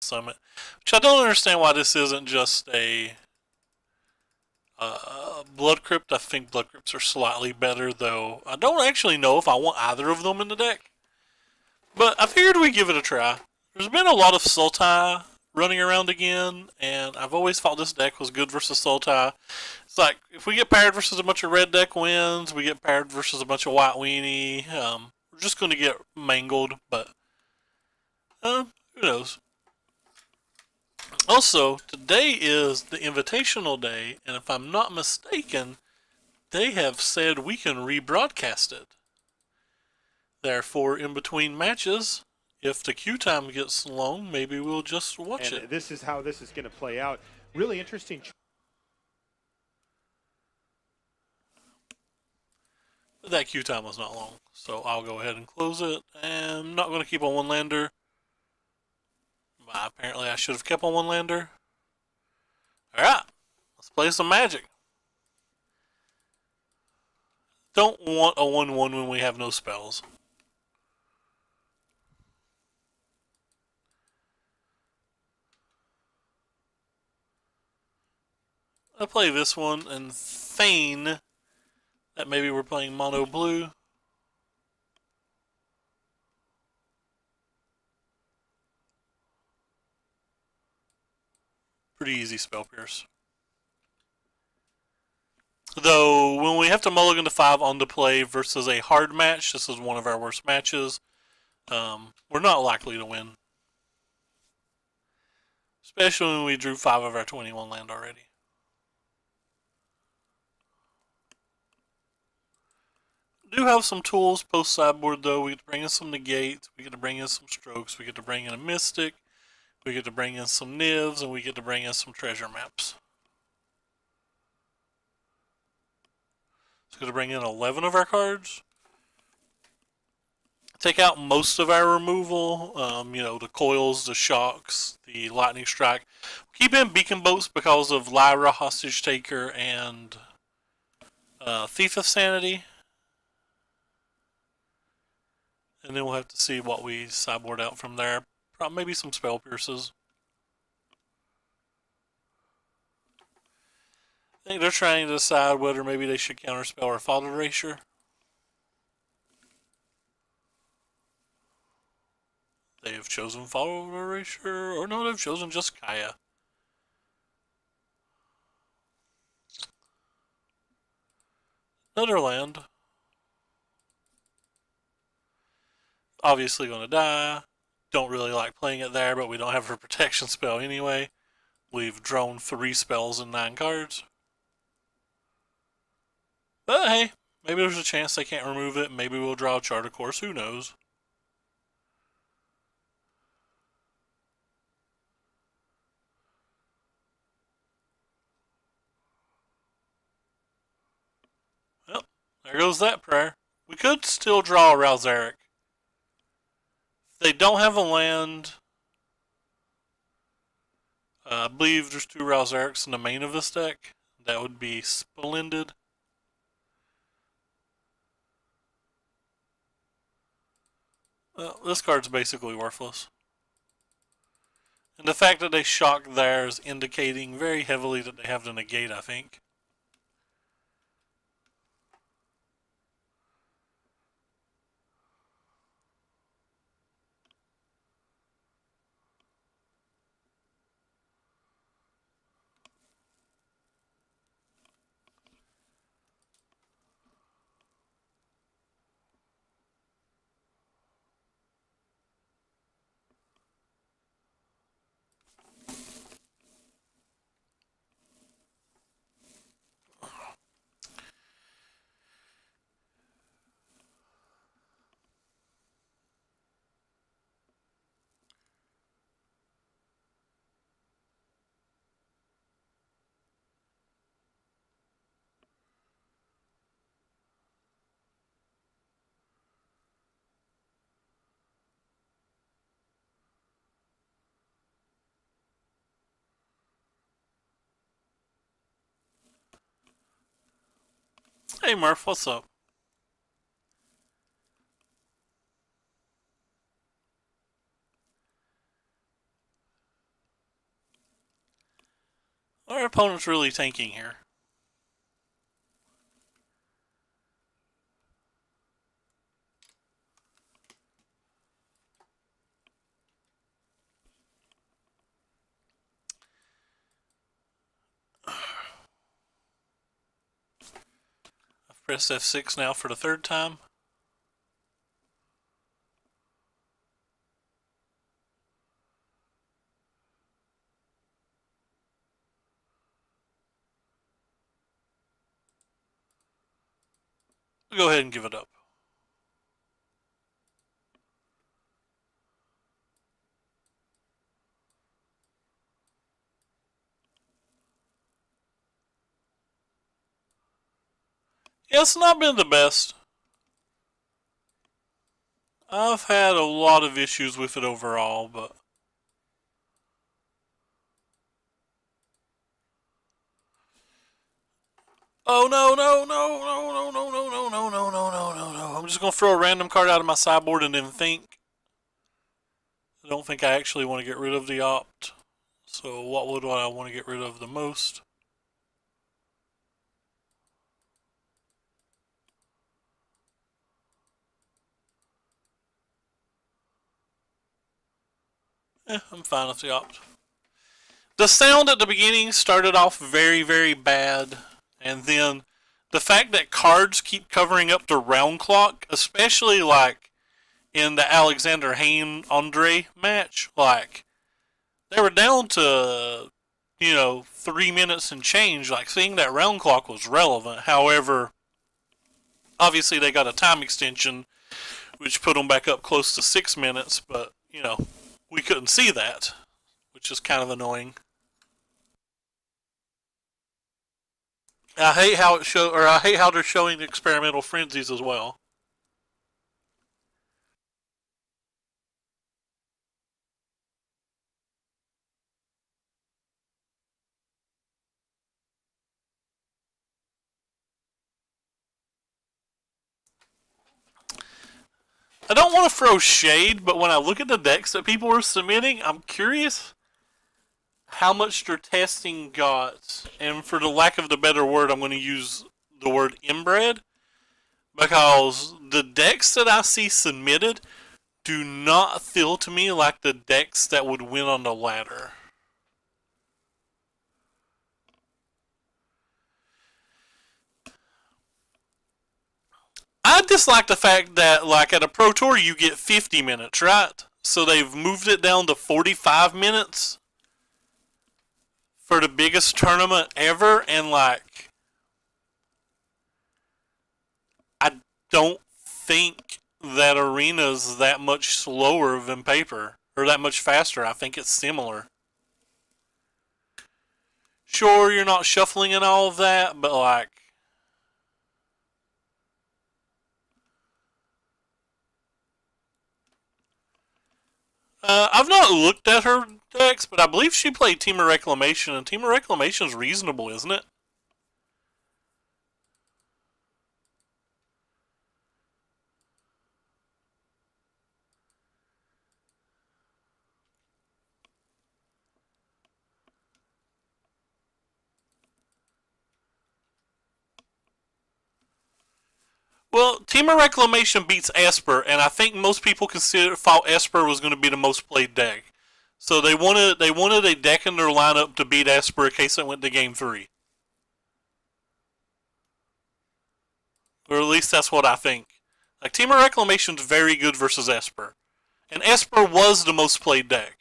Summit, which I don't understand why this isn't just a Blood Crypt. I think Blood Crypts are slightly better, though I don't actually know if I want either of them in the deck. But I figured we'd give it a try. There's been a lot of Sultai running around again, and I've always thought this deck was good versus Sultai. It's like, if we get paired versus a bunch of red deck wins, we get paired versus a bunch of white weenie, we're just going to get mangled, but who knows. Also, today is the Invitational Day, and if I'm not mistaken, they have said we can rebroadcast it. Therefore, in between matches, if the queue time gets long, maybe we'll just watch it. This is how this is going to play out. Really interesting. But that queue time was not long, so I'll go ahead and close it. And I'm not going to keep on one lander. Apparently, I should have kept on one lander. Alright, let's play some Magic. Don't want a 1-1 when we have no spells. I'll play this one and feign that maybe we're playing mono blue. Pretty easy spell pierce. Though, when we have to mulligan to 5 on the play versus a hard match, this is one of our worst matches, we're not likely to win. Especially when we drew 5 of our 21 land already. Do have some tools post sideboard though. We get to bring in some negates, we get to bring in some strokes, we get to bring in a mystic, we get to bring in some nivs, and we get to bring in some treasure maps. So we're going to bring in 11 of our cards. Take out most of our removal, the coils, the shocks, the lightning strike. Keep in beacon bolts because of Lyra, hostage taker, and thief of sanity. And then we'll have to see what we sideboard out from there. Probably maybe some spell pierces. I think they're trying to decide whether maybe they should counterspell or Fault Erasure. They have chosen Fault Erasure, or no, they've chosen just Kaya. Another land. Obviously going to die. Don't really like playing it there, but we don't have a protection spell anyway. We've drawn 3 spells and 9 cards. But hey, maybe there's a chance they can't remove it. Maybe we'll draw a Charter Course. Who knows? Well, there goes that prayer. We could still draw a Ralzeric. If they don't have a land, I believe there's 2 Ralzerics in the main of this deck. That would be splendid. Well, this card's basically worthless. And the fact that they shocked there is indicating very heavily that they have the negate, I think. Hey Murph, what's up? Our opponent's really tanking here. I've pressed F6 now for the third time. I'll go ahead and give it up. Yeah, it's not been the best. I've had a lot of issues with it overall, but oh no, no, no, no, no, no, no, no, no, no, no, no, no, no. I'm just gonna throw a random card out of my sideboard and then think. I don't think I actually want to get rid of the opt. So what would I want to get rid of the most? I'm fine with the opt. The sound at the beginning started off very, very bad, and then the fact that cards keep covering up the round clock, especially like in the Alexander Hayne Andre match, like they were down to 3 minutes and change. Like seeing that round clock was relevant. However, obviously they got a time extension, which put them back up close to 6 minutes, but we couldn't see that, which is kind of annoying. I hate how they're showing the experimental frenzies as well. I don't want to throw shade, but when I look at the decks that people are submitting, I'm curious how much their testing got. And for the lack of the better word, I'm going to use the word inbred, because the decks that I see submitted do not feel to me like the decks that would win on the ladder. I dislike the fact that, like, at a Pro Tour, you get 50 minutes, right? So they've moved it down to 45 minutes for the biggest tournament ever, and, like, I don't think that arena's that much slower than paper, or that much faster. I think it's similar. Sure, you're not shuffling and all of that, but, like, I've not looked at her decks, but I believe she played Team of Reclamation, and Team of Reclamation is reasonable, isn't it? Well, Team of Reclamation beats Esper, and I think most people thought Esper was going to be the most played deck. So they wanted a deck in their lineup to beat Esper in case it went to Game 3. Or at least that's what I think. Like, Team of Reclamation's very good versus Esper. And Esper was the most played deck.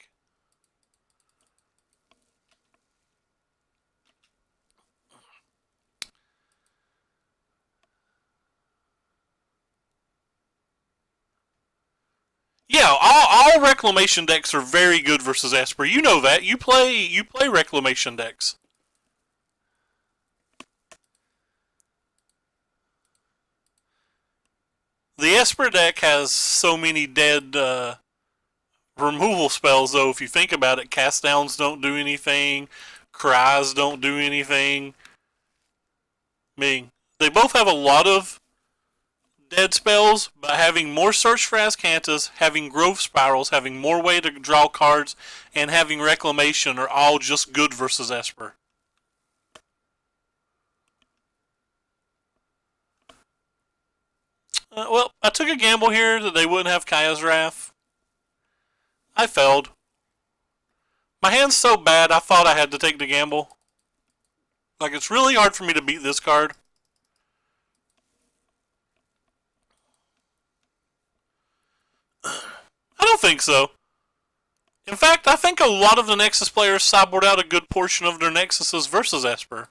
Yeah, all Reclamation decks are very good versus Esper. You know that. You play Reclamation decks. The Esper deck has so many dead removal spells, though, if you think about it. Cast Downs don't do anything. Cries don't do anything. I mean, they both have a lot of dead spells, but having more Search for Azcanta, having Grove Spirals, having more way to draw cards, and having Reclamation are all just good versus Esper. Well, I took a gamble here that they wouldn't have Kaya's Wrath. I failed. My hand's so bad, I thought I had to take the gamble. Like, it's really hard for me to beat this card. I don't think so. In fact, I think a lot of the Nexus players sideboard out a good portion of their Nexuses versus Esper.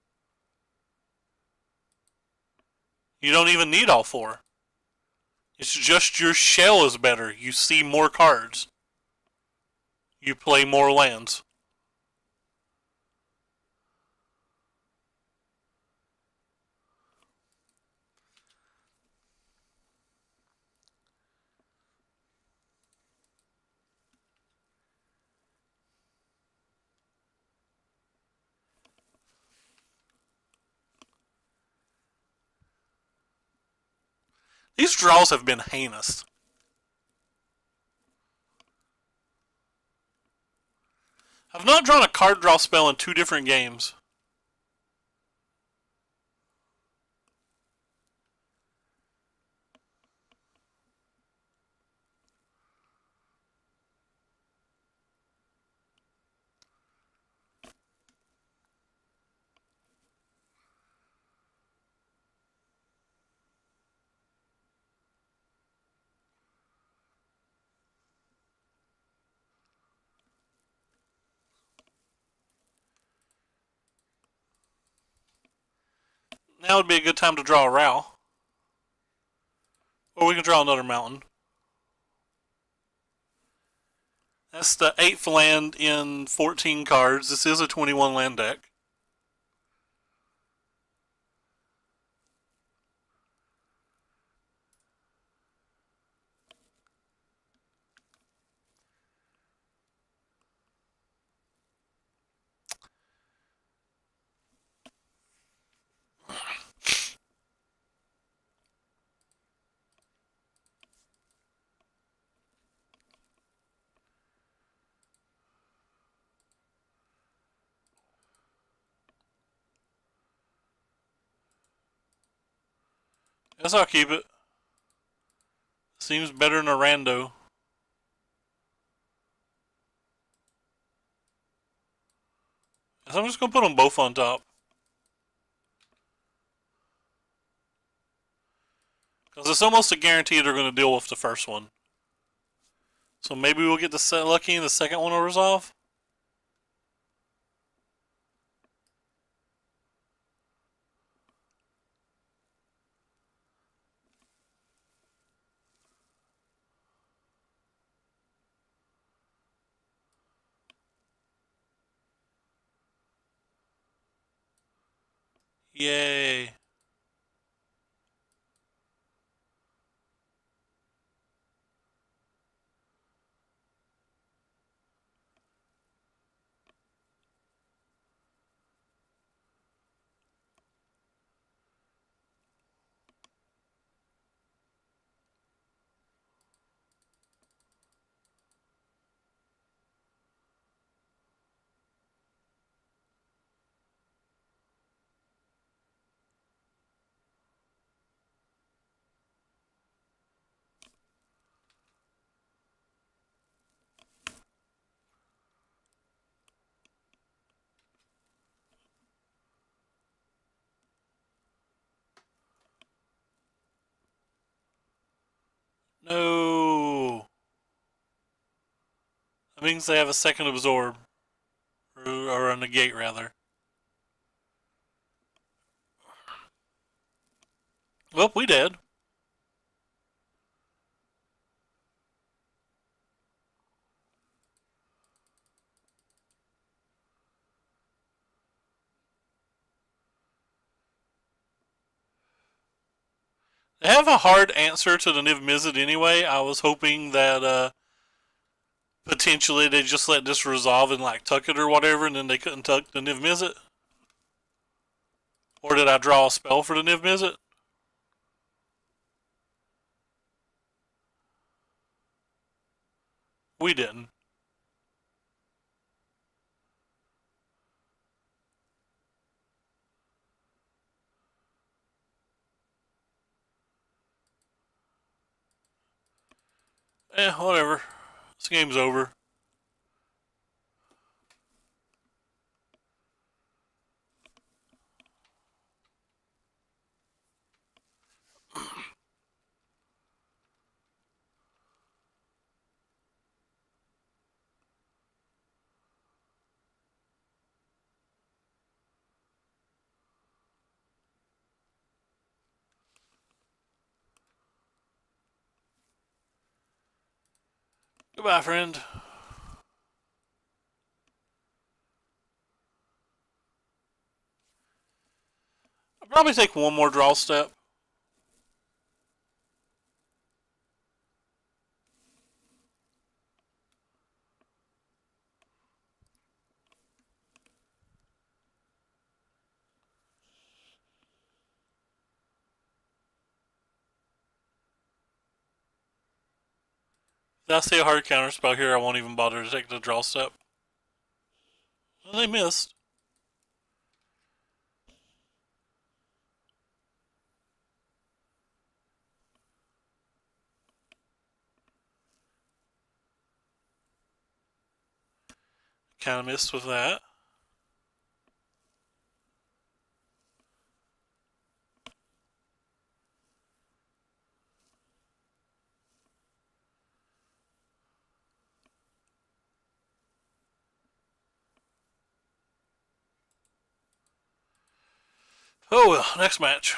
You don't even need all four. It's just your shell is better. You see more cards. You play more lands. These draws have been heinous. I've not drawn a card draw spell in 2 different games. Now would be a good time to draw a Rao. Or we can draw another mountain. That's the 8th land in 14 cards. This is a 21 land deck. Guess I'll keep it. Seems better than a rando. So I'm just going to put them both on top. Because it's almost a guarantee they're going to deal with the first one. So maybe we'll get lucky and the second one will resolve. Yay. No. That means they have a second absorb. Or a negate, rather. Well, we did. They have a hard answer to the Niv Mizzet anyway. I was hoping that potentially they just let this resolve and like tuck it or whatever, and then they couldn't tuck the Niv Mizzet. Or did I draw a spell for the Niv Mizzet? We didn't. Whatever. This game's over. Goodbye, friend. I'll probably take one more draw step. If I see a hard counter spell here, I won't even bother to take the draw step. Well, they missed. Kind of missed with that. Oh well, next match.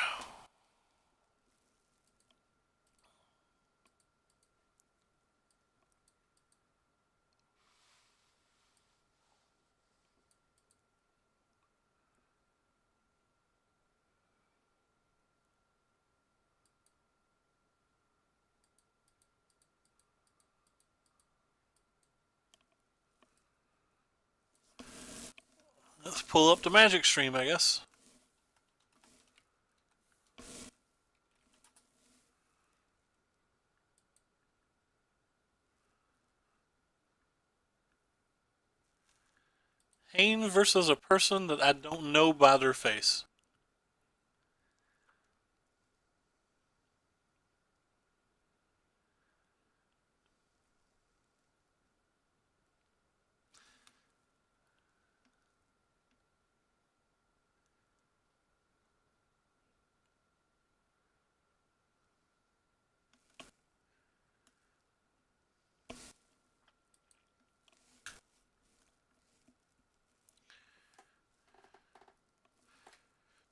Let's pull up the Magic stream, I guess. Hane versus a person that I don't know by their face.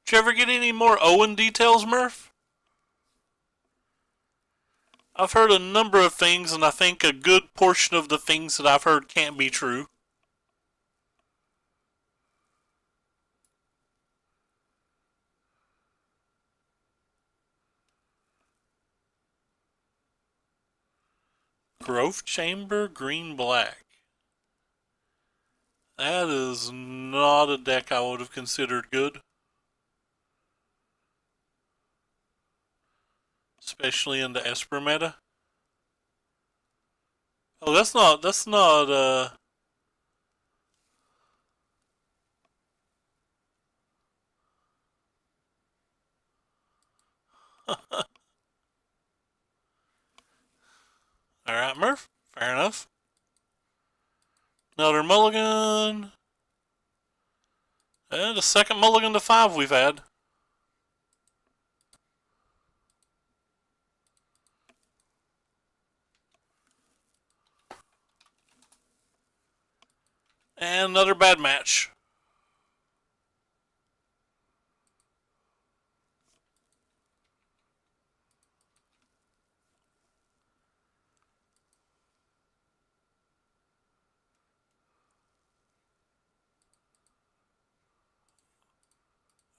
Did you ever get any more Owen details, Murph? I've heard a number of things, and I think a good portion of the things that I've heard can't be true. Growth Chamber, green, black. That is not a deck I would have considered good. Especially in the Esper meta. Oh, that's not, Alright, Murph. Fair enough. Another mulligan. And the second mulligan to 5 we've had. And another bad match.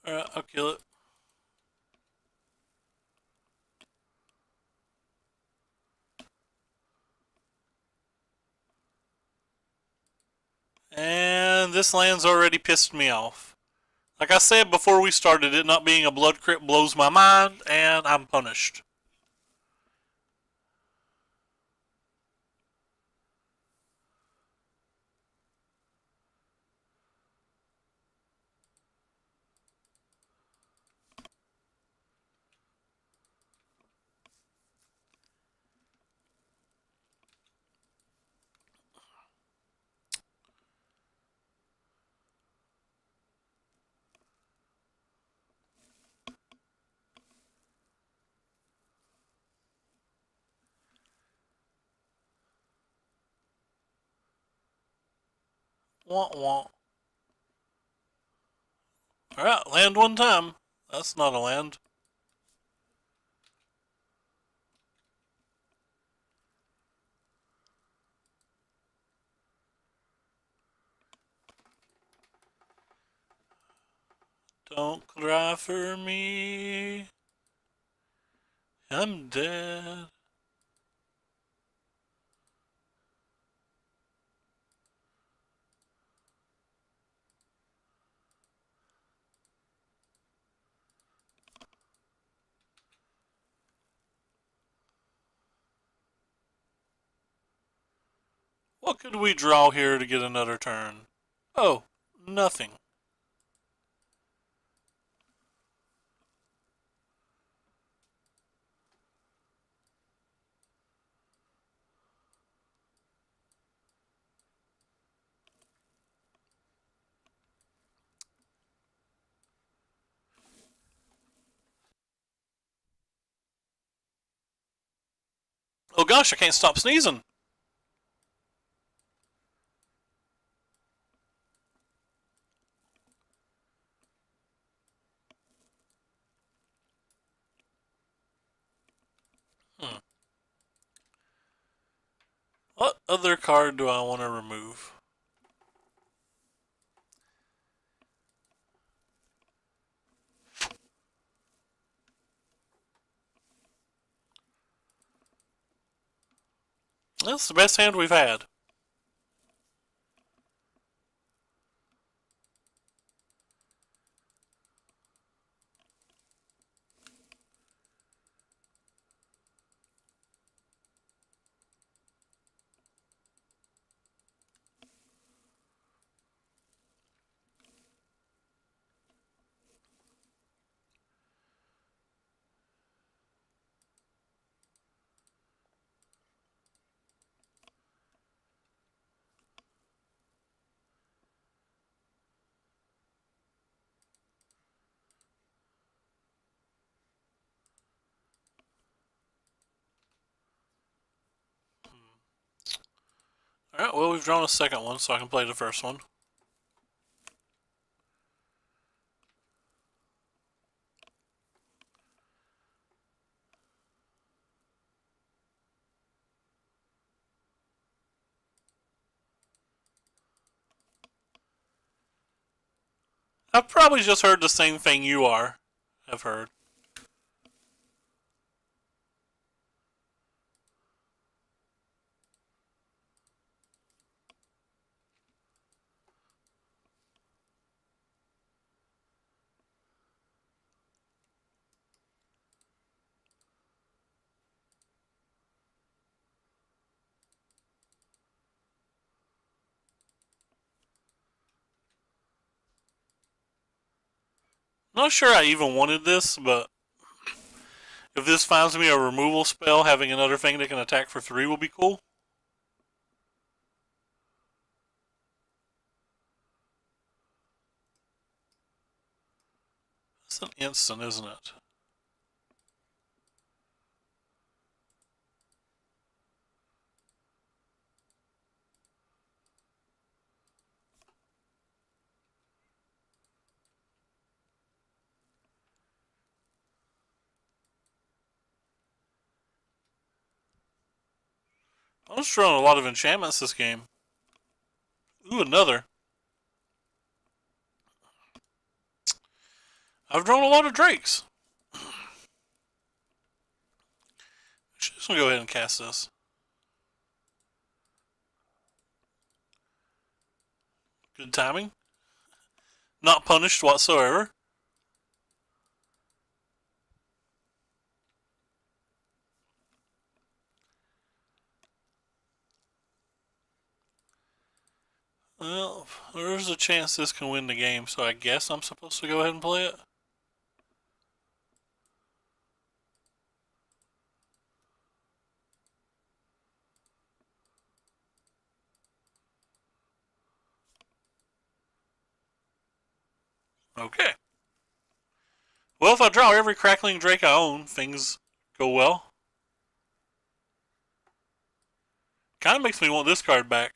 Alright, I'll kill it. And this land's already pissed me off. Like I said before we started, it not being a blood crypt blows my mind, and I'm punished. Wah wah. Alright, land one time. That's not a land. Don't cry for me. I'm dead. What could we draw here to get another turn? Oh, nothing. Oh gosh, I can't stop sneezing. Hmm. What other card do I want to remove? That's the best hand we've had. Alright, well, we've drawn a second one, so I can play the first one. I've probably just heard the same thing you have heard. Not sure I even wanted this, but if this finds me a removal spell, having another thing that can attack for 3 will be cool. It's an instant, isn't it? I'm just throwing a lot of enchantments this game. Ooh, another. I've drawn a lot of drakes. Just gonna go ahead and cast this. Good timing. Not punished whatsoever. Well, there's a chance this can win the game, so I guess I'm supposed to go ahead and play it. Okay. Well, if I draw every Crackling Drake I own, things go well. Kind of makes me want this card back.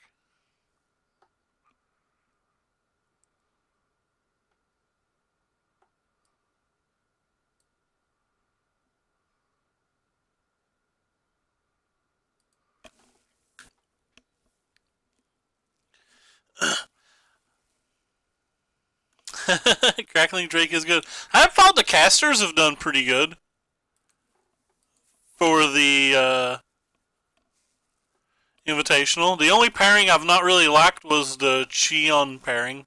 Crackling Drake is good. I thought the casters have done pretty good for the Invitational. The only pairing I've not really liked was the Cheon pairing.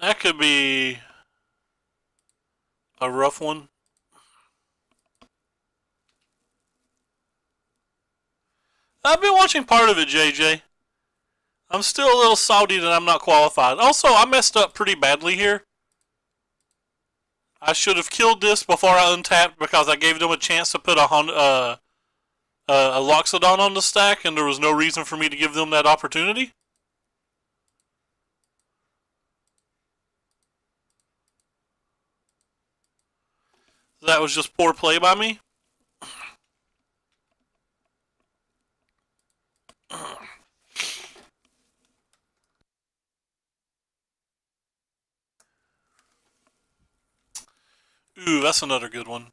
That could be a rough one. I've been watching part of it, JJ. I'm still a little salty that I'm not qualified. Also, I messed up pretty badly here. I should have killed this before I untapped because I gave them a chance to put a Loxodon on the stack, and there was no reason for me to give them that opportunity. That was just poor play by me. Ooh, that's another good one.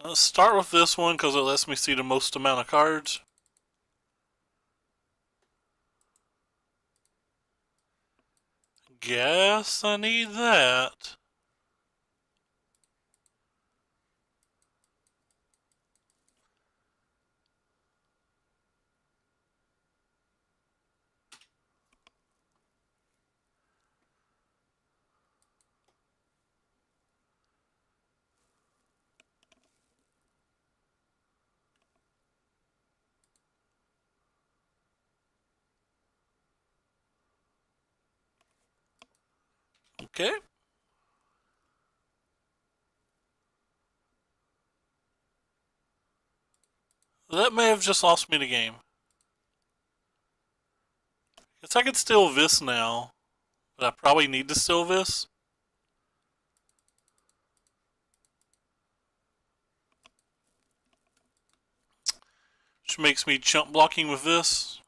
Let's start with this one because it lets me see the most amount of cards. Guess I need that. Okay. That may have just lost me the game. Guess I could steal this now, but I probably need to steal this. Which makes me jump blocking with this.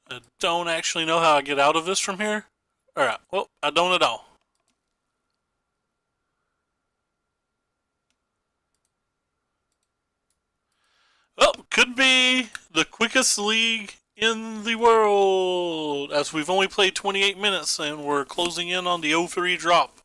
I don't actually know how I get out of this from here. Alright, well, I don't at all. Well, could be the quickest league in the world, as we've only played 28 minutes and we're closing in on the 0-3 drop.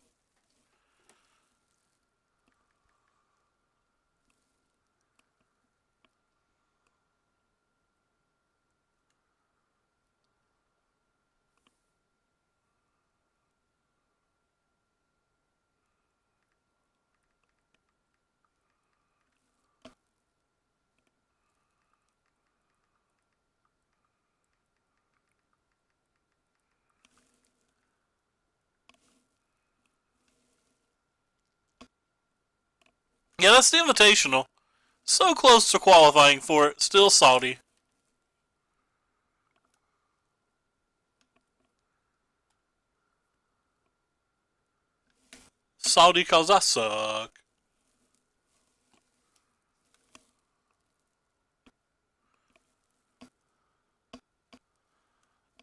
Yeah, that's the Invitational. So close to qualifying for it, still salty. Salty cause I suck.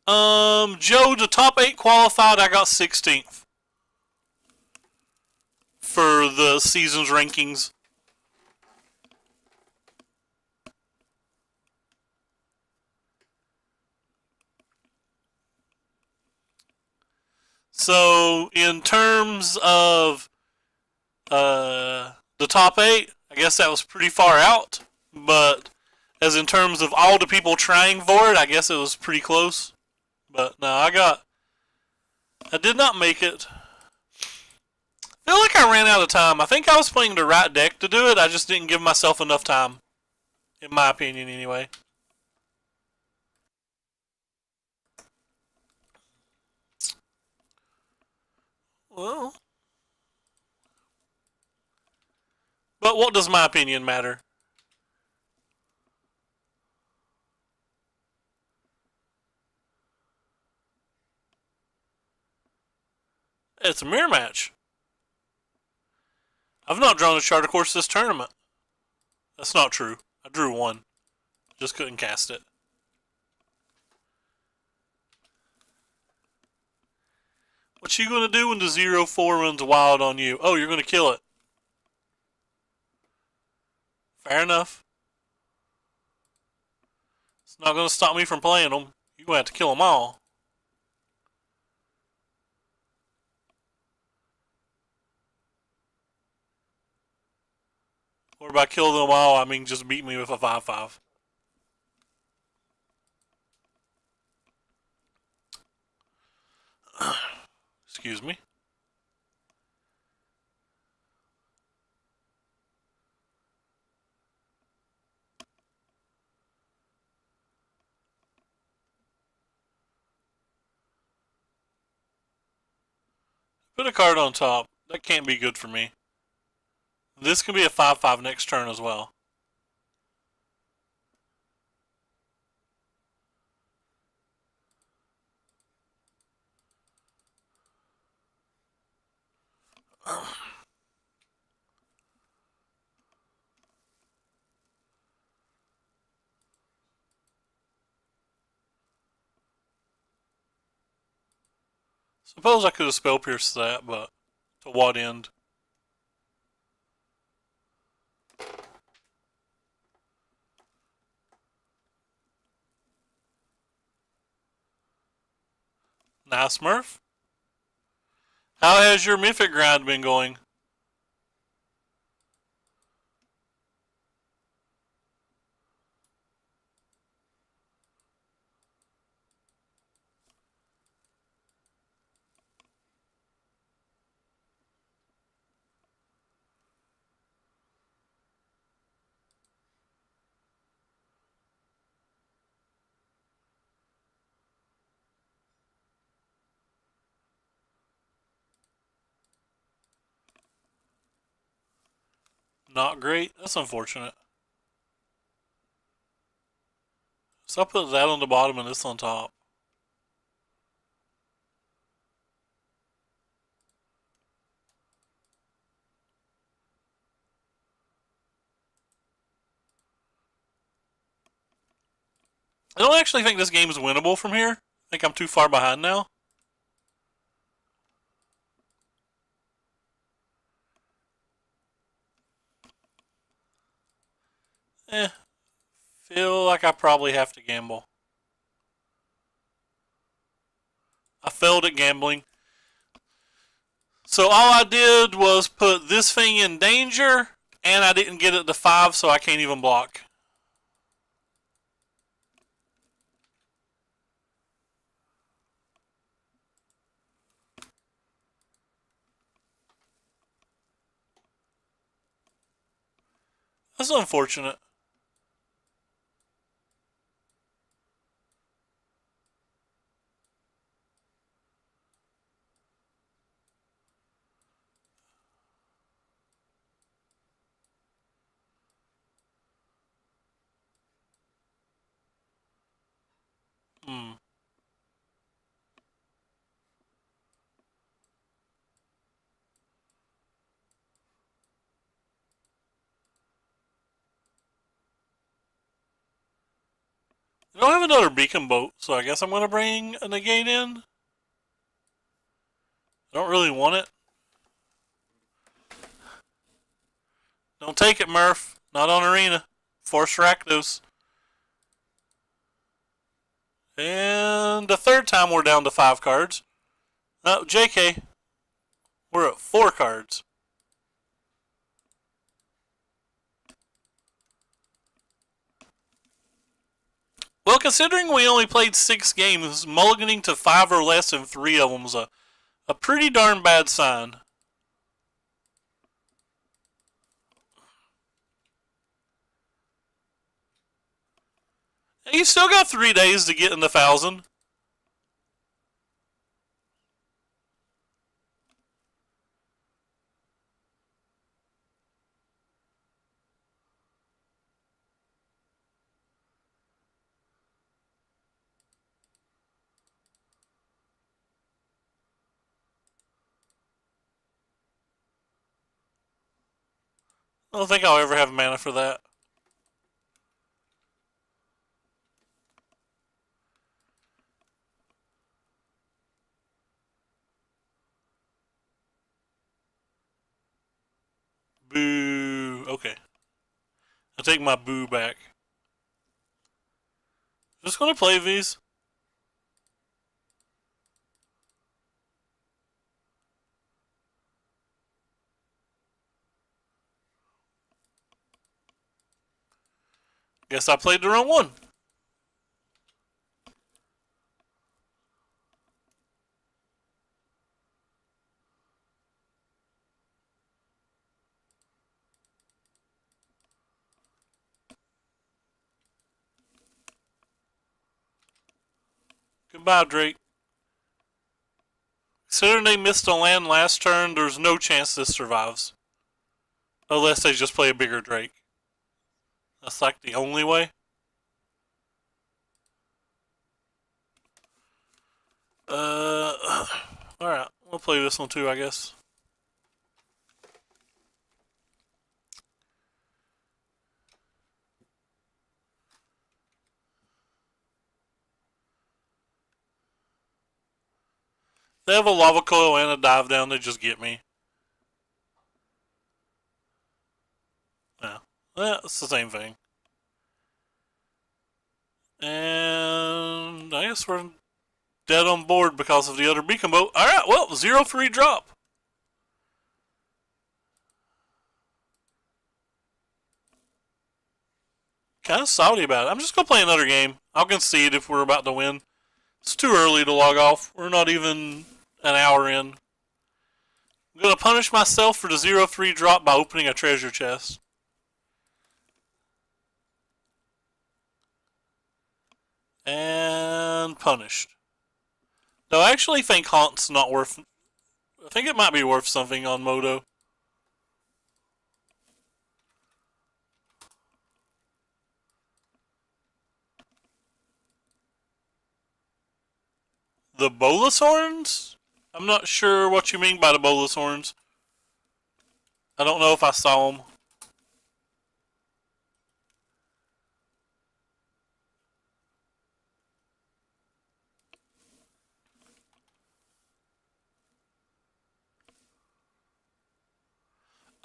Joe, the top 8 qualified, I got 16th. For the season's rankings. So, in terms of the top 8, I guess that was pretty far out. But as in terms of all the people trying for it, I guess it was pretty close. But no, I did not make it. I feel like I ran out of time. I think I was playing the right deck to do it. I just didn't give myself enough time. In my opinion, anyway. Well. But what does my opinion matter? It's a mirror match. I've not drawn a Charter Course this tournament. That's not true. I drew one. Just couldn't cast it. What you gonna do when the 0-4 runs wild on you? Oh, you're gonna kill it. Fair enough. It's not gonna stop me from playing them. You're gonna have to kill them all. Or by kill them all, I mean just beat me with a 5-5. Excuse me. Put a card on top. That can't be good for me. This can be a 5-5 next turn as well. Suppose I could have spell pierced that, but to what end? Nice, Murph. How has your Mythic grind been going? Not great. That's unfortunate. So I'll put that on the bottom and this on top. I don't actually think this game is winnable from here. I think I'm too far behind now. Feel like I probably have to gamble. I failed at gambling. So all I did was put this thing in danger, and I didn't get it to 5, so I can't even block. That's unfortunate. Hmm. I don't have another beacon boat, so I guess I'm going to bring a negate in. I don't really want it. Don't take it, Murph. Not on Arena. Force Rakdos. And the third time we're down to 5 cards. Oh, JK. We're at 4 cards. Well, considering we only played 6 games, mulliganing to 5 or less in 3 of them was a pretty darn bad sign. You still got 3 days to get in the 1,000. I don't think I'll ever have mana for that. Boo. Okay. I take my boo back. Just gonna play these. Guess I played the wrong one. Goodbye, Drake. Considering they missed a land last turn, there's no chance this survives. Unless they just play a bigger Drake. That's like the only way. Alright, we'll play this one too, I guess. They have a lava coil and a dive down, they just get me. Yeah, that's the same thing. And I guess we're dead on board because of the other beacon boat. Alright, well, 0-3 drop. Kind of salty about it. I'm just going to play another game. I'll concede if we're about to win. It's too early to log off. We're not even an hour in. I'm going to punish myself for the 0-3 drop by opening a treasure chest. And punished. Though I actually think Haunt's not worth... I think it might be worth something on Moto. The bolus horns? I'm not sure what you mean by the bolus horns. I don't know if I saw them.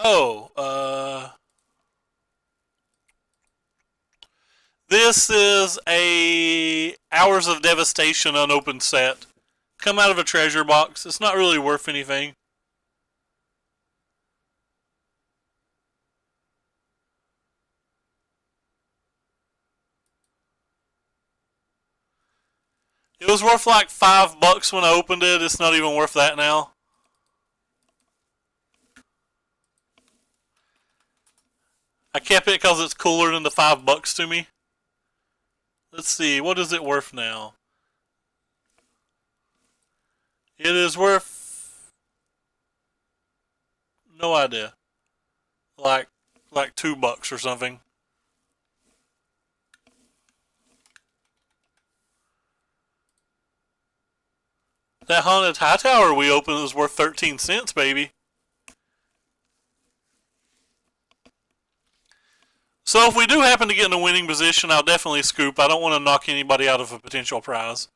Oh, this is a Hours of Devastation unopened set. Come out of a treasure box. It's not really worth anything. It was worth like $5 when I opened it. It's not even worth that now. I kept it because it's cooler than the $5 to me. Let's see, what is it worth now? It is worth... no idea. Like $2 or something. That Haunted Hightower we opened was worth 13 cents, baby. So if we do happen to get in a winning position, I'll definitely scoop. I don't want to knock anybody out of a potential prize.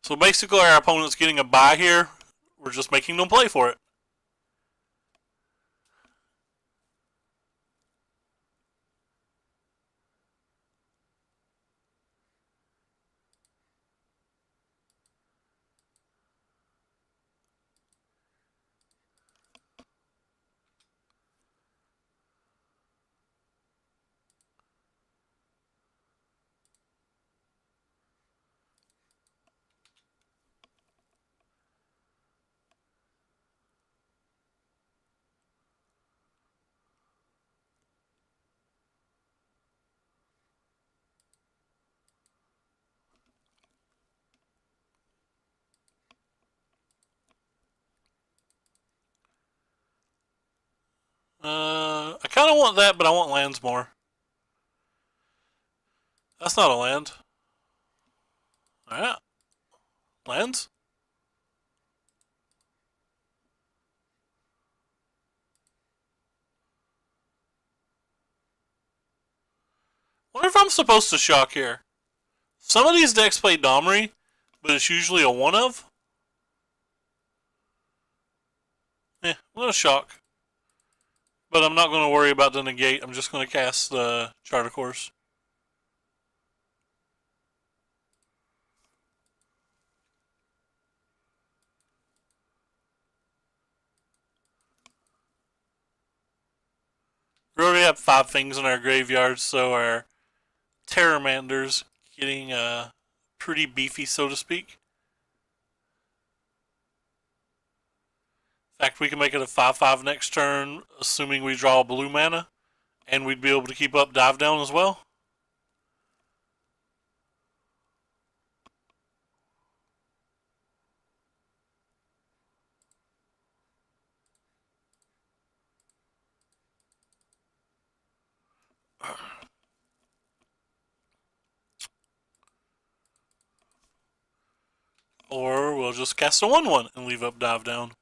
So basically our opponent's getting a buy here. We're just making them play for it. I kind of want that, but I want lands more. That's not a land. Alright. Lands? Wonder if I'm supposed to shock here. Some of these decks play Domri, but it's usually a one of. I'm gonna shock. But I'm not going to worry about the negate. I'm just going to cast the Charter Course. We already have 5 things in our graveyard, so our Terramander's getting pretty beefy, so to speak. In fact, we can make it a 5/5 next turn, assuming we draw blue mana, and we'd be able to keep up Dive Down as well. Or we'll just cast a 1/1 and leave up Dive Down.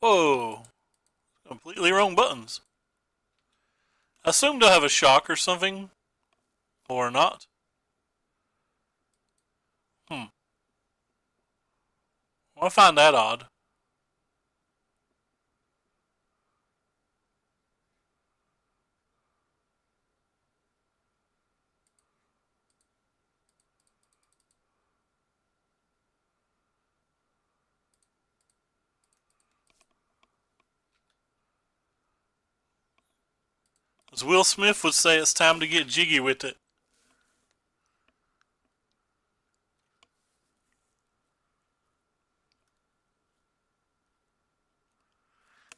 Whoa. Completely wrong buttons. I assumed to have a shock or something. Or not. I find that odd. As Will Smith would say, it's time to get jiggy with it.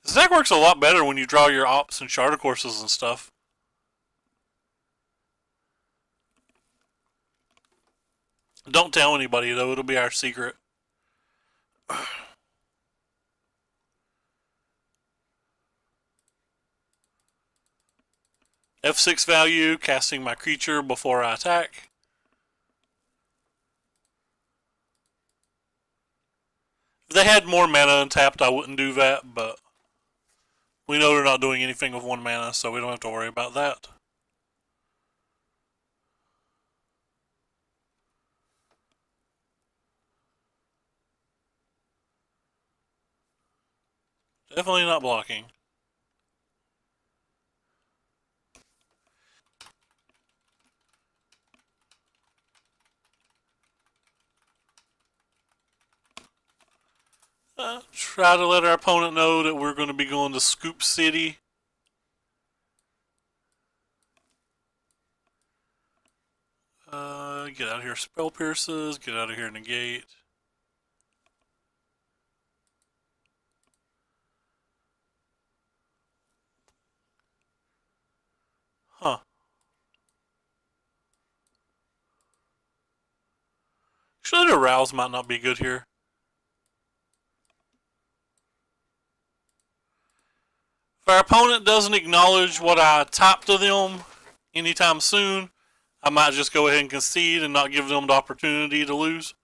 This deck works a lot better when you draw your ops and charter courses and stuff. Don't tell anybody though, it'll be our secret. F6 value, casting my creature before I attack. If they had more mana untapped, I wouldn't do that, but we know they're not doing anything with 1 mana, so we don't have to worry about that. Definitely not blocking. Try to let our opponent know that we're going to be going to Scoop City. Get out of here, Spell Pierces. Get out of here, Negate. Huh. Actually, the Rouse might not be good here. If our opponent doesn't acknowledge what I typed to them anytime soon, I might just go ahead and concede and not give them the opportunity to lose.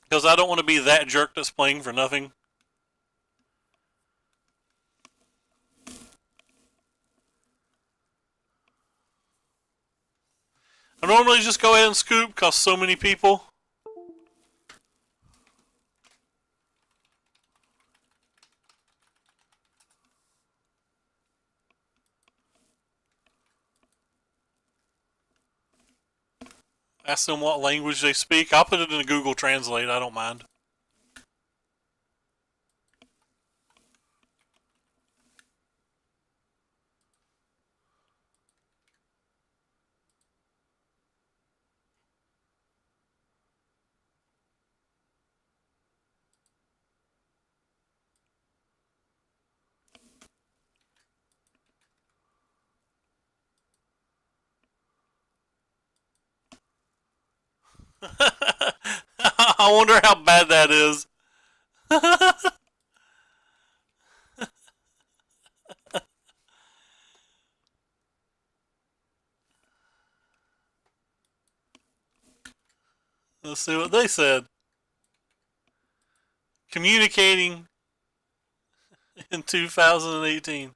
Because I don't want to be that jerk that's playing for nothing. I normally just go ahead and scoop because so many people. Ask them what language they speak. I'll put it in a Google Translate. I don't mind. I wonder how bad that is. Let's see what they said. Communicating in 2018.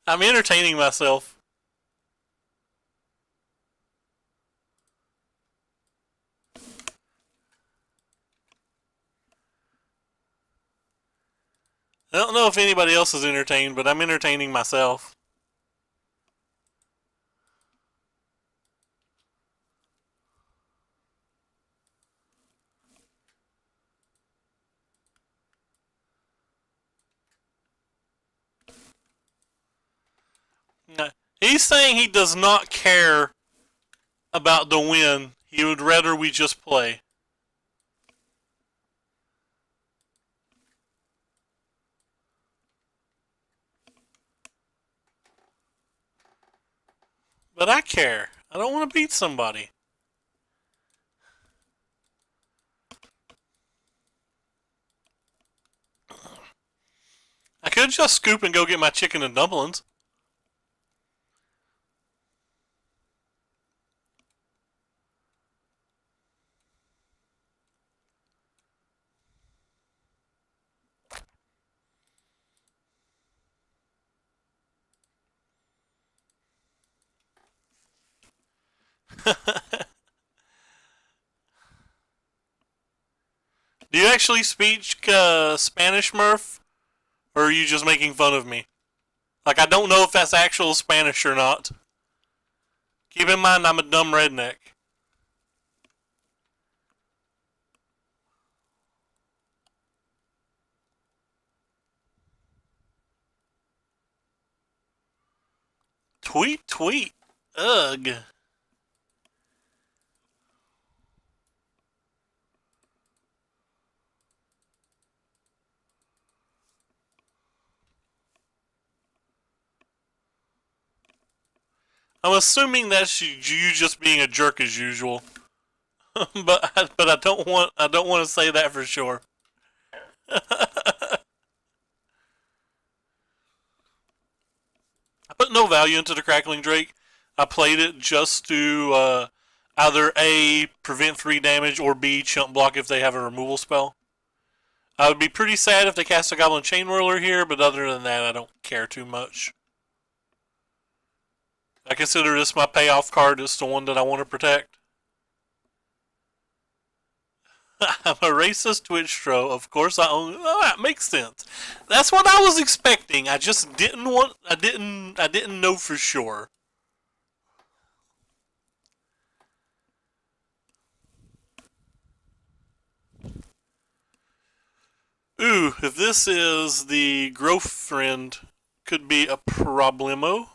I'm entertaining myself. I don't know if anybody else is entertained, but I'm entertaining myself. He's saying he does not care about the win. He would rather we just play. But I care. I don't want to beat somebody. I could just scoop and go get my chicken and dumplings. Do you actually speak Spanish, Murph? Or are you just making fun of me? Like, I don't know if that's actual Spanish or not. Keep in mind, I'm a dumb redneck. Tweet, tweet. Ugh. I'm assuming that's you just being a jerk as usual. but I don't want to say that for sure. I put no value into the Crackling Drake. I played it just to either A, prevent 3 damage, or B, chump block if they have a removal spell. I would be pretty sad if they cast a Goblin Chain Whirler here, but other than that, I don't care too much. I consider this my payoff card. It's the one that I want to protect. I'm a racist Twitch troll. Of course I own. Oh, that makes sense. That's what I was expecting. I just didn't want. I didn't know for sure. Ooh, if this is the growth friend, could be a problemo.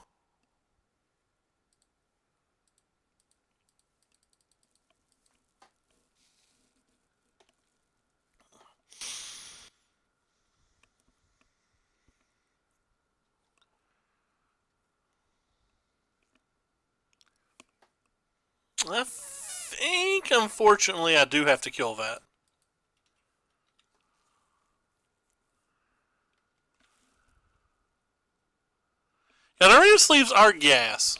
I think, unfortunately, I do have to kill that. Galarian sleeves are gas.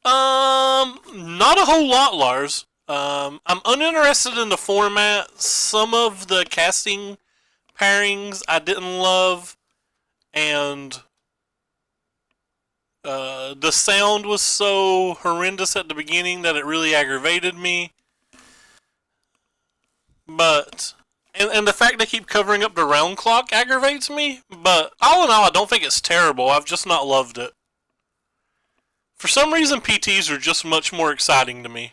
Not a whole lot, Lars. I'm uninterested in the format. Some of the casting pairings I didn't love, and the sound was so horrendous at the beginning that it really aggravated me. But And the fact they keep covering up the round clock aggravates me, but all in all, I don't think it's terrible. I've just not loved it. For some reason, PTs are just much more exciting to me.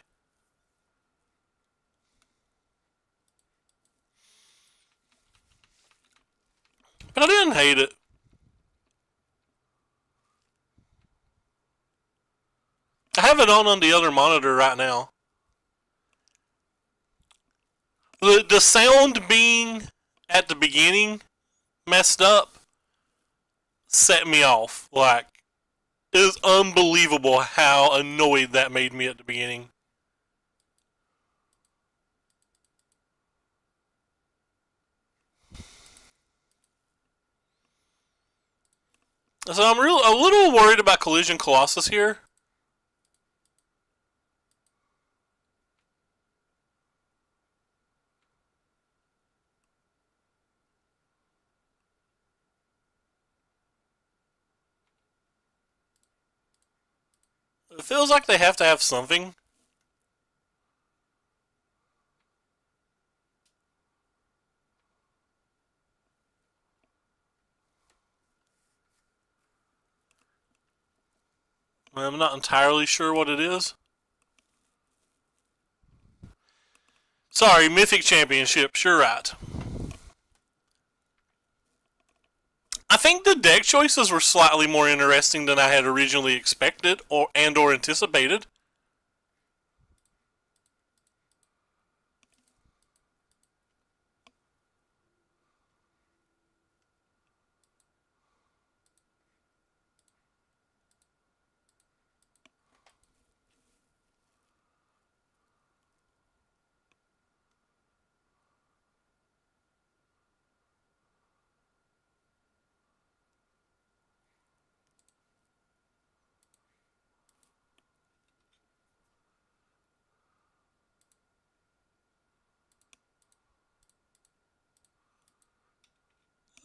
But I didn't hate it. I have it on the other monitor right now. The sound being at the beginning messed up set me off. Like, it is unbelievable how annoyed that made me at the beginning. So I'm a little worried about Collision Colossus here. It feels like they have to have something. I'm not entirely sure what it is. Sorry, Mythic Championships, you're right. I think the deck choices were slightly more interesting than I had originally expected or anticipated.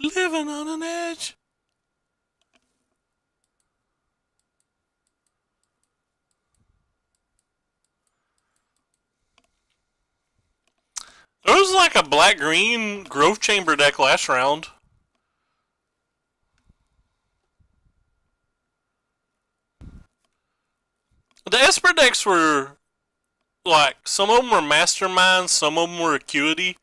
Living on an edge. There was like a black-green Growth Chamber deck last round. The Esper decks were, like, some of them were Mastermind, some of them were Acuity.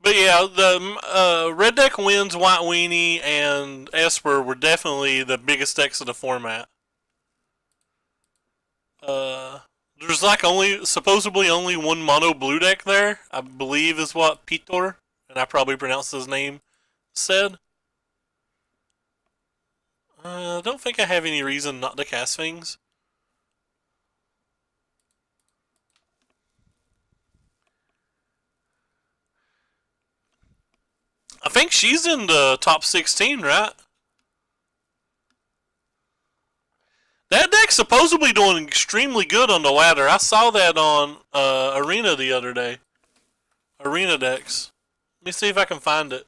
But yeah, the Red Deck Wins, White Weenie, and Esper were definitely the biggest decks of the format. There's like supposedly only one mono blue deck there, I believe is what Pitor, and I probably pronounced his name, said. I don't think I have any reason not to cast things. I think she's in the top 16, right? That deck's supposedly doing extremely good on the ladder. I saw that on Arena the other day. Arena decks. Let me see if I can find it.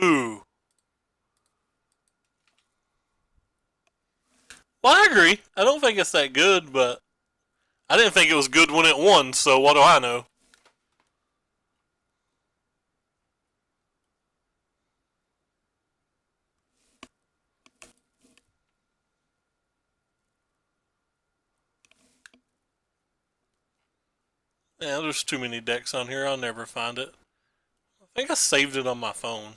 Ooh. Well, I agree. I don't think it's that good, but I didn't think it was good when it won, so what do I know? Yeah, there's too many decks on here. I'll never find it. I think I saved it on my phone.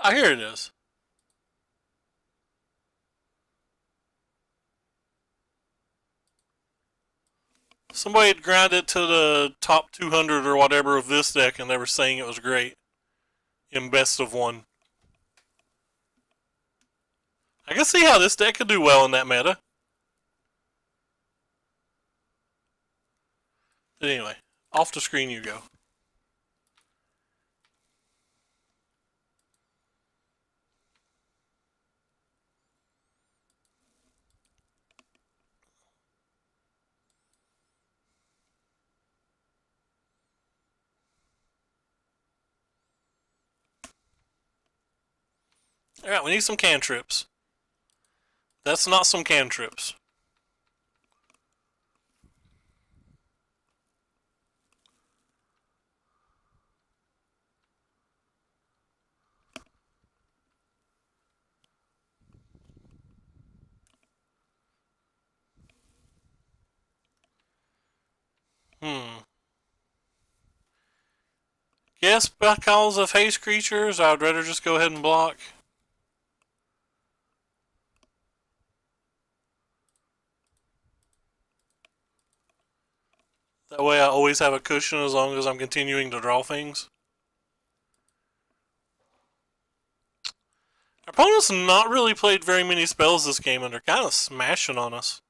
Ah, here it is. Somebody had ground it to the top 200 or whatever of this deck, and they were saying it was great in best of one. I can see how this deck could do well in that meta. But anyway, off the screen you go. Alright, we need some cantrips. That's not some cantrips. Yes, because of haste creatures, I'd rather just go ahead and block. That way I always have a cushion as long as I'm continuing to draw things. Our opponent's not really played very many spells this game, and they're kind of smashing on us.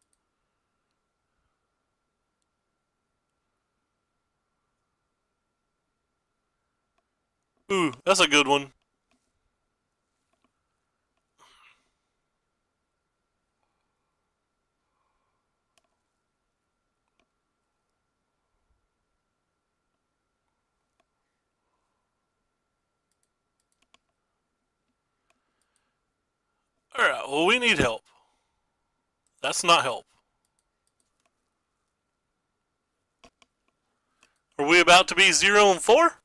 Ooh, that's a good one. Alright, well, we need help. That's not help. Are we about to be 0 and 4?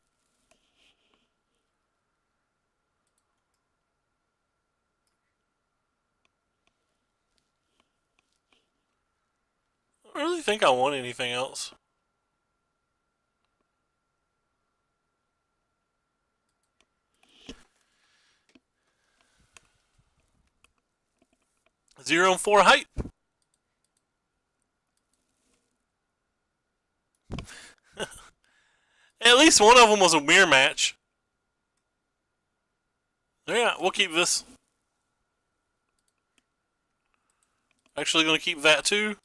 I don't really think I want anything else. Zero and 4 hype. At least one of them was a mirror match. Yeah, we'll keep this. Actually going to keep that too.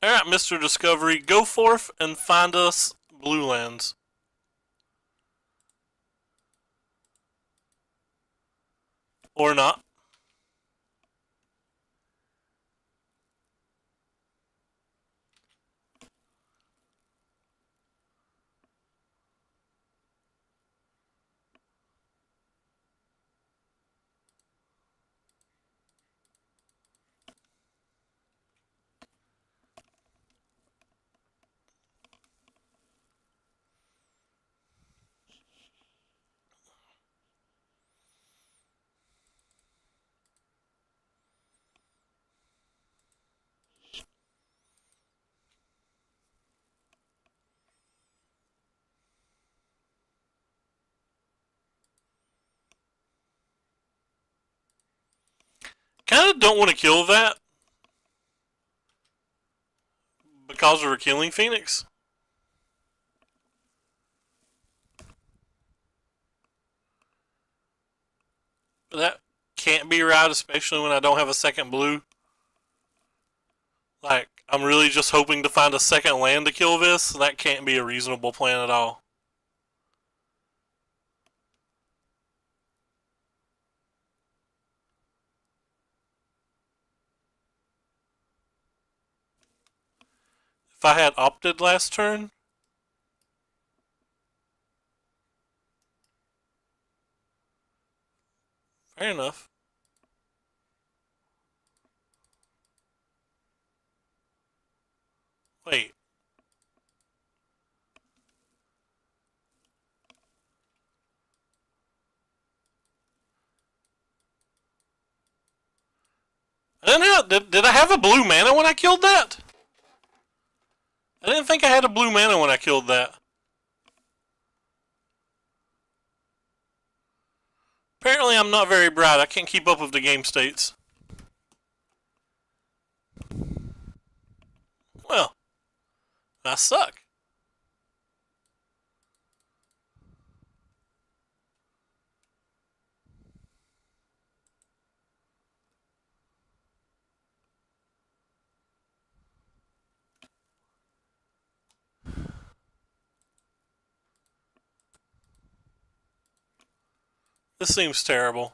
Alright, Mr. Discovery, go forth and find us blue lands. Or not. Kind of don't want to kill that because we're killing Phoenix. But that can't be right, especially when I don't have a second blue. Like, I'm really just hoping to find a second land to kill this. That can't be a reasonable plan at all. If I had opted last turn, fair enough. Wait. I didn't have, did I have a blue mana when I killed that? I didn't think I had a blue mana when I killed that. Apparently I'm not very bright. I can't keep up with the game states. Well, I suck. This seems terrible.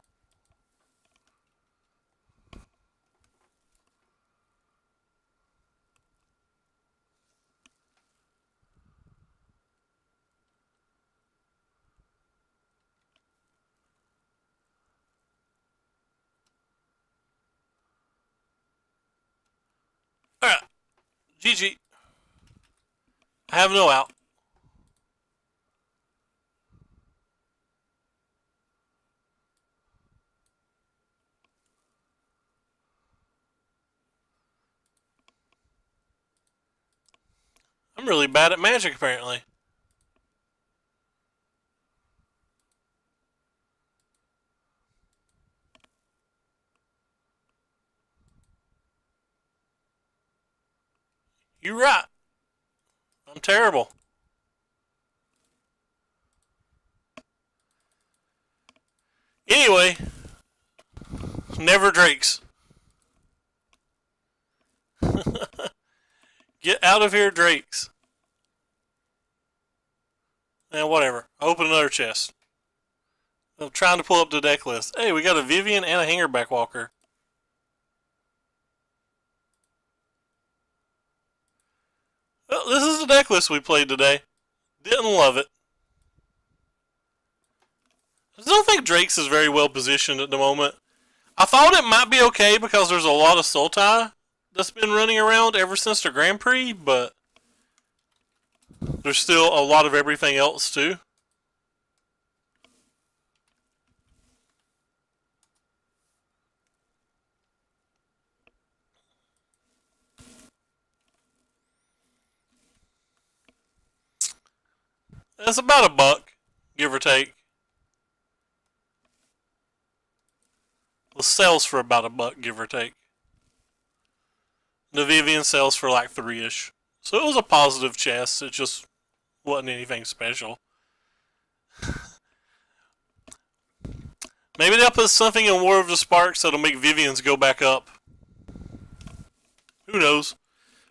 Alright. GG. I have no out. I'm really bad at Magic, apparently. You're right. I'm terrible. Anyway, never Drakes. Get out of here, Drakes. And whatever. Open another chest. I'm trying to pull up the deck list. Hey, we got a Vivian and a Hangerback Walker. Well, this is the deck list we played today. Didn't love it. I don't think Drake's is very well positioned at the moment. I thought it might be okay because there's a lot of Sultai that's been running around ever since the Grand Prix, but there's still a lot of everything else too. It's about $1, give or take. Well, sells for about $1, give or take. The Vivian sells for like 3-ish. So it was a positive chest. It just wasn't anything special. Maybe they'll put something in War of the Sparks that'll make Vivians go back up. Who knows?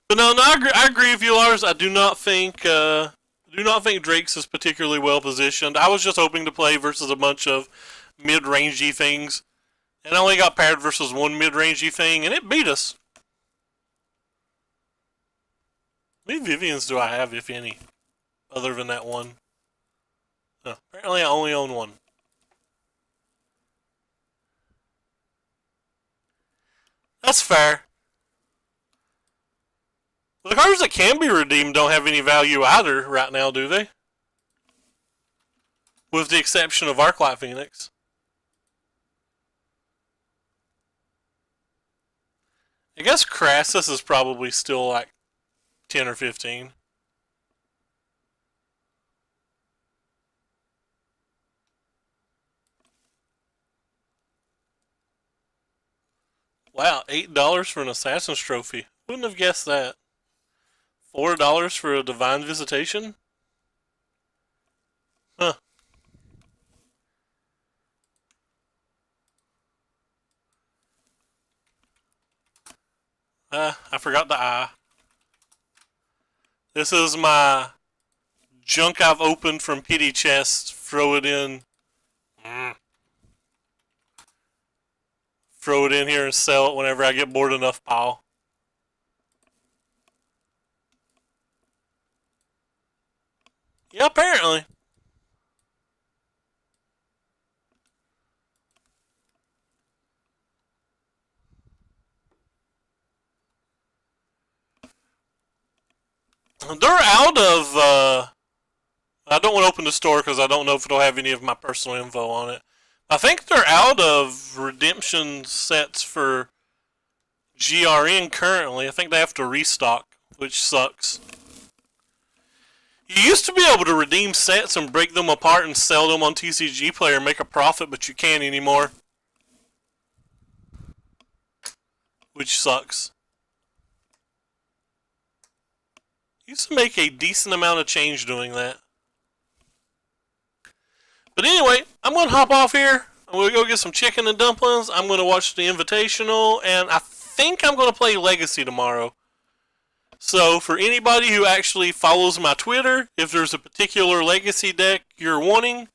But no, I agree with you, Lars. I do not think Drake's is particularly well positioned. I was just hoping to play versus a bunch of mid-rangey things. And I only got paired versus one mid-rangey thing, and it beat us. How many Vivians do I have, if any? Other than that one. No, apparently I only own one. That's fair. The cards that can be redeemed don't have any value either right now, do they? With the exception of Arclight Phoenix. I guess Crassus is probably still like 10 or 15. Wow, $8 for an Assassin's Trophy. Wouldn't have guessed that. $4 for a Divine Visitation? Huh. I forgot the I. This is my junk I've opened from Pity Chest. Throw it in. Throw it in here and sell it whenever I get bored enough pile. Yeah, apparently. They're out of, I don't want to open the store because I don't know if it'll have any of my personal info on it. I think they're out of redemption sets for GRN currently. I think they have to restock, which sucks. You used to be able to redeem sets and break them apart and sell them on TCG Player and make a profit, but you can't anymore. Which sucks. Used to make a decent amount of change doing that. But anyway, I'm going to hop off here. I'm going to go get some chicken and dumplings. I'm going to watch the Invitational, and I think I'm going to play Legacy tomorrow. So for anybody who actually follows my Twitter, if there's a particular Legacy deck you're wanting,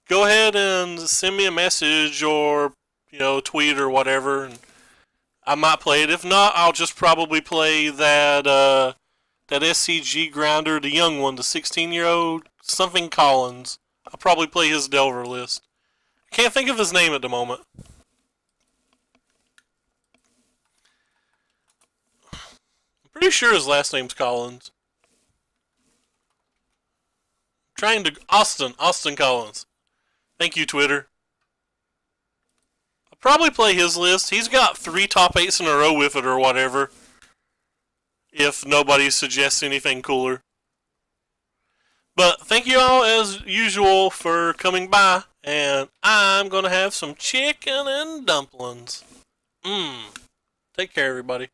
go ahead and send me a message or, tweet or whatever, and I might play it. If not, I'll just probably play that SCG grinder, the young one, the 16-year-old, something Collins. I'll probably play his Delver list. I can't think of his name at the moment. I'm pretty sure his last name's Collins. Austin Collins. Thank you, Twitter. I'll probably play his list. He's got 3 top 8s in a row with it or whatever. If nobody suggests anything cooler. But thank you all as usual for coming by. And I'm going to have some chicken and dumplings. Take care, everybody.